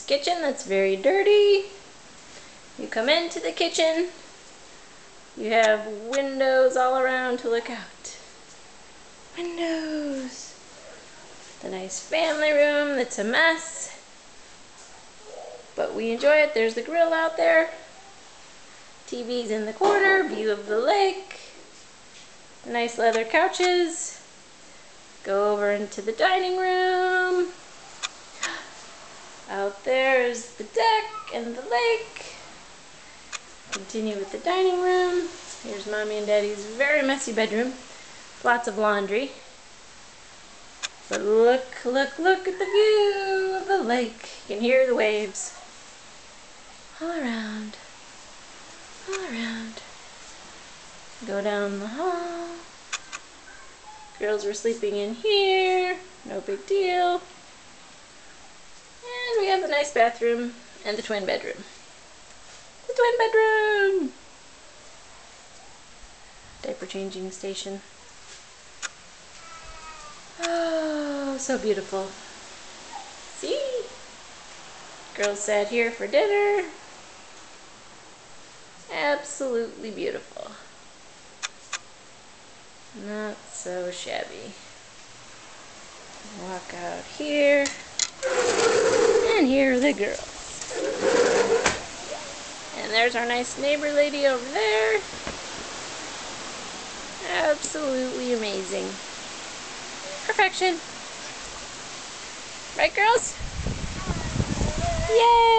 kitchen that's very dirty. You come into the kitchen, you have windows all around to look out. Windows. The nice family room that's a mess, but we enjoy it. There's the grill out there. TV's in the corner, view of the lake. Nice leather couches. Go over into the dining room. Out there is the deck and the lake. Continue with the dining room. Here's Mommy and Daddy's very messy bedroom. Lots of laundry. But look at the view of the lake. You can hear the waves. All around. All around. Go down the hall. Girls were sleeping in here. No big deal. And we have the nice bathroom and the twin bedroom. The twin bedroom! Diaper changing station. Oh, so beautiful. See? Girls sat here for dinner. Absolutely beautiful. Not so shabby. Walk out here. And here are the girls. And there's our nice neighbor lady over there. Absolutely amazing. Perfection. Right, girls? Yay!